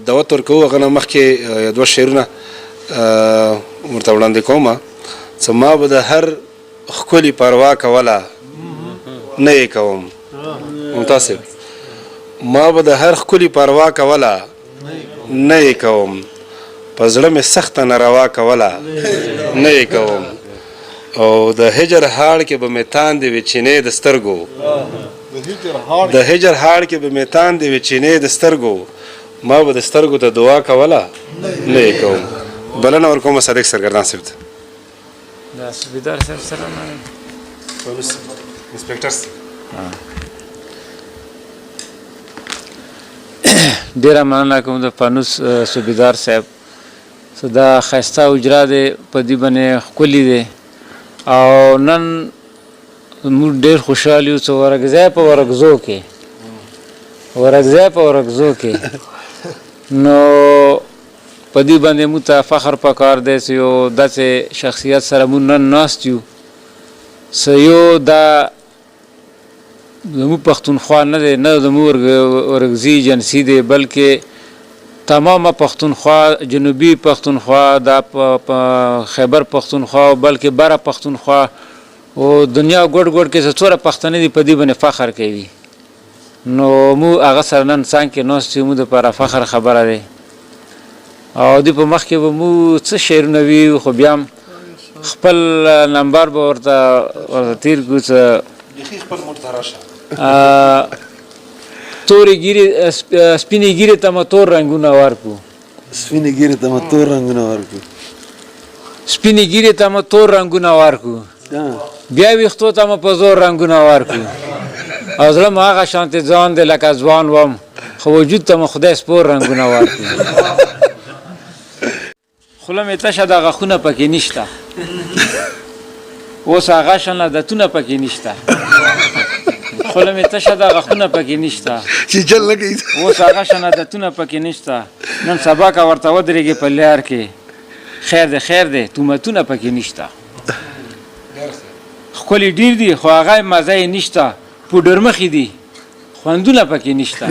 دعوت ورکوو هغه نه مخکې دوه شعرونه ورته وړاندې کومه څه ما به د هر ښکلي پروا کوله نه یې کوم ممتاز ما به د هر ښکلي پروا کوله نه یې کوم په زړه مې سخته ناروا کوله نه یې کوم او د هجر هاړ کې به مې تاندې وي چینې د سترګو د هجر هاړ کې به مې تاندې وي چینې د سترګو ما به د سترګو ته دعا کوله نه یې کوم بلنه ورکومه صادق سرګردان صاحب ته دا سوبیدار صاحب سره انسپکټر ډیره مننه کوم د فانوس سوبیدار صاحب دا ښایسته اجرا دی په دې باندې ښکلي دی او نن موږ ډېر خوشحال یو څه ورکځی په ورکځو کې نو په دې باندې موږ ته فخر پکار دی چې یو داسې شخصیت سره موږ نن ناست یو څه یو دا زموږ پښتونخوا نه دی نه زموږ ورکځي جنسي دی بلکې تمامه پښتونخوا جنوبي پښتونخوا دا خیبر پښتونخوا بلکې بره پښتونخوا او دنیا ګوټ ګوټ کې څوره پښتانه دي په دې باندې فخر کوي نو موږ هغه سره نن څنګ کې ناست یو موږ دپاره فخر خبره دی او دې په مخ کې به موږ څه شعرونه وي خو بیا هم خپل نمبر به ورته تیر کړو څه تورې ګیرې سپینې ګیرې ته مو تور رنګونه ورکړو سپینې ګیرې ته مو تور رنګونه ورکړو بیا ویښتو ته مو په زور رنګونه ورکړو او زړه مو هغه شانتې ځوان دی لکه ځوان وم خو وجود ته مو خدای سپور رنګونه ورکړو خوله مې تشه ده غاښونه پکې نشته اوس هغه شان عادتونه پکې نشته خوله مې تشه ده غاښونه پکې نشته اوس هغه شان عادتونه پکې نشته نن سبا که ورته ودرېږې په لار کې خیر دی تهمتونه پکې نشته ښکلي ډېر دي خو هغه مزه یې نشته پوډر مخې دي خوندونه پکې نشته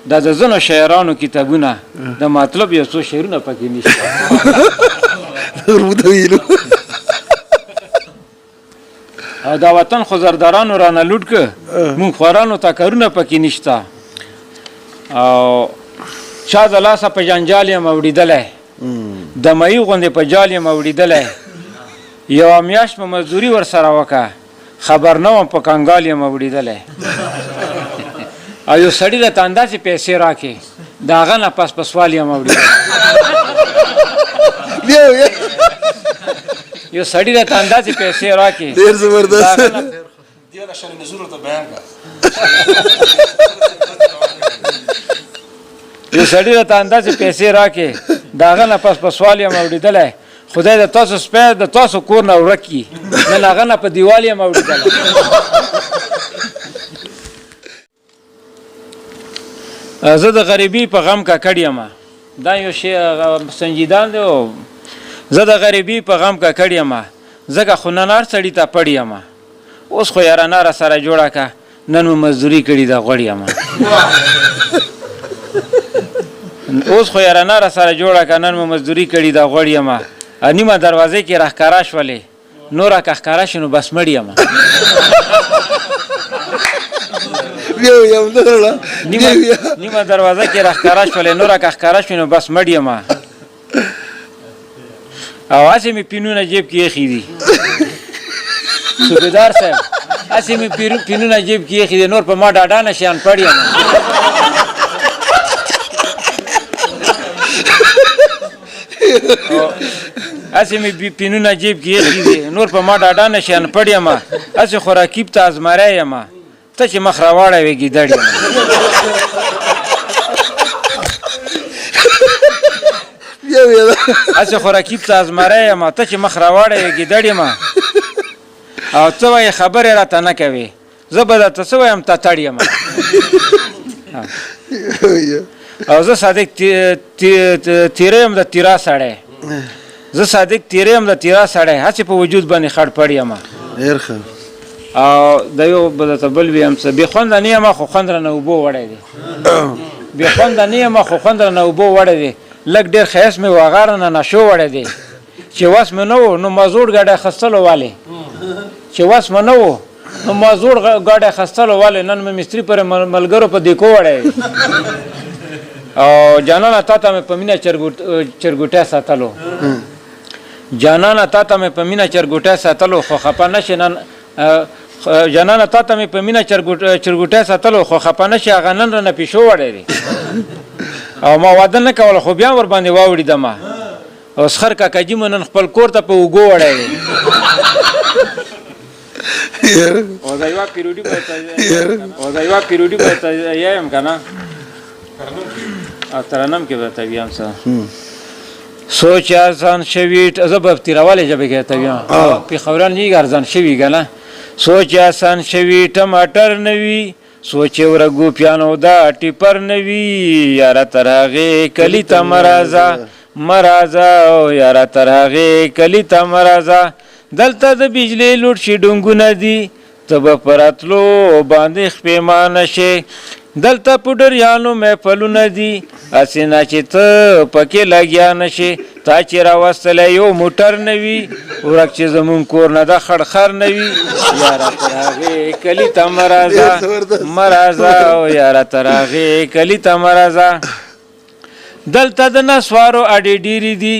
دا د ځینو شاعرانو کتابونه د مطلب یو څو شعرونه پکې نشته او دا وطن خو زردارانو رانه لوټ که مونږ خوارانو ته کارونه پکې نشته او چا د لاسه په جنجال یم اوړېدلی د مهي غوندې په جال یم اوړېدلی یوه میاشت په مزدوري ورسره وکړه خبر نه وم په کنګال یم اوړېدلی او یو سړي راته انداسې پیسې راکړې د هغه نه پس په سوال یم اوړېدلی یو سړي راته انداسې پیسې راکړې ډېر زبردست یو سړي راته انداسې پیسې راکړې د هغه نه پس په سوال یم اوړېدلی خدای د تاسو سپی د تاسو کور نه ورک کړي نن هغه نه په دیوال یم اوړېدلی زه د غریبي په غم ککړ یم دا یو شی سنجیدان دی او زه د غریبي په غم ککړ یم ځکه خو نن هر سړي ته پړ یم اوس خو یارانه را سره جوړه که نن مو مزدوري کړي د غوړ یم اوس خو یارانه را سره جوړه که نن مو مزدوري کړي د غوړ یم نیمه دروازې کې راښکاره شولې نوره که ښکاره شي نو بس مړ یم نیمه دروازه کې راښکاره شولې نوره که ښکاره شي نو بس مړ یم او هسې مې پینونه جیب کې ایښي دي سوبیدار صاحب هسې مې پینونه جیب کې ایښي دي نور په ما ډاډه نه شي انپړ یم هسې مې پینونه جیب کې ایښي دي نور په ما ډاډه نه شي انپړ یم هسې خو رقیب ته ازمری یم ته چې مخ راواړوې ګیدړ یم هسې خو رقیب ته ازمری یم ته چې مخ راواړوې ګیدړ یم او څه وایې خبرې راته نه کوې زه به درته څه وایم ته تړ یم او زه صادق تیره یم د تیرا سړی زه صادق تیره یم د تیرا سړی هسې په وجود باندې خړ پړ یم او د یو به درته بل ویم څه بې خونده نه یم خو خوند رانه اوبو وړی دی بې خونده نه یم خو خوند رانه اوبه وړی دی لږ ډېر ښایست مې وغاره نه نشو وړی دی چې وس مې نه و نو مزوړ ګاډی اخیستلو والې چې وس مې نه و نو مزوړ ګاډی اخیستلو والې نن مې مستري پرې ملګرو په دیکو وړی او جانانه تا ته مې په مینه چرګوټی ساتلو جانانه تا ته مې په مینه چرګوټی ساتلو خو خفه نه شې نن جانانه تا ته مې په مینه چرګوټی ساتلو خو خفه نه شې هغه نن رانه پیشو وړی دی او ما واده نه کوله خو بیا ورباندې واوړېدمه او سخر کاکاجي مو نن خپل کور ته په اوږو وړی دی او دا یوه پیروډي به ته یایم که نه او ترنم کې به ته ویم څه سوچ ارزان شوي زه به تیروالې ژبې کې ته ویم پېښوران یې ارزان شوي که نه سوچ آسان شوي ټماټر نه وي سوچ ورګو پیانو دا ټیپر نه وي یاره تر هغې کلي ته مرازه او یاره تر هغې کلي ته مرازه دلته د بجلۍ لوډ شیډونګونه دي ته به په راتلو باندې خپېمانه شې دلته پوډریانو محفلونه دي هسې نه چې ته پکې لګیا نه شې تا چې راوستلی یو موټر نه وي ورک چې زمونږ کور نه د خړخر نه وي یاره تر هغې کلي ته مرازه او یاره تر هغې کلي ته مرازه دلته د نسوارو اډې ډېرې دي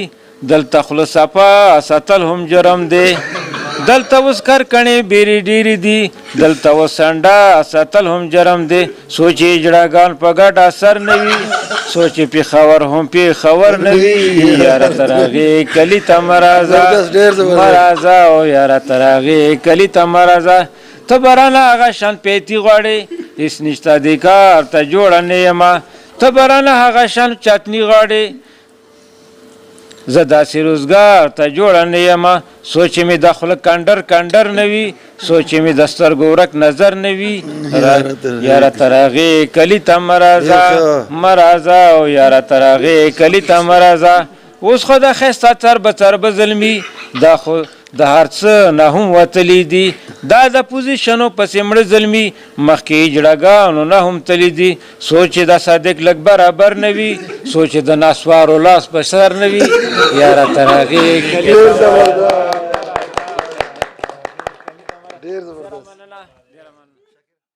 دلته خوله صفا ساتل هم جرم دی دلته اوس کرکنې بیرې ډېرې دي دلته اوس سنډه ساتل هم جرم دی سوچ یې جړاګان په ګډ اثر نه وي سوچ یې پېښور هم پېښور نه وي یاره تر هغې کلي ته مرازه او یاره تر هغې کلي ته مرازه ته به رانه هغه شان پیتي غواړې هېڅ نشته دې کار ته جوړه نه یمه ته به رانه هغه شان چتني غواړې زه داسې روزګار ته جوړه نه یمه سوچ مې د خوله کنډر نه وي سوچ مې د سترګو ورک نظر نه وي یاره تر هغې کلي ته مرازه او یاره تر هغې کلي ته مرازه اوس خو د ښایسته څربه ظلمي دا خو د هر څه نه هم وتلی دي دا د پوزیشنو پسې مړه ظلمي مخکې جړګانو نه هم تللی دي سوچ د صادق لږ برابر نه وي سوچ د نسوارو لاس په سر نه وي یاره تر هغې کلي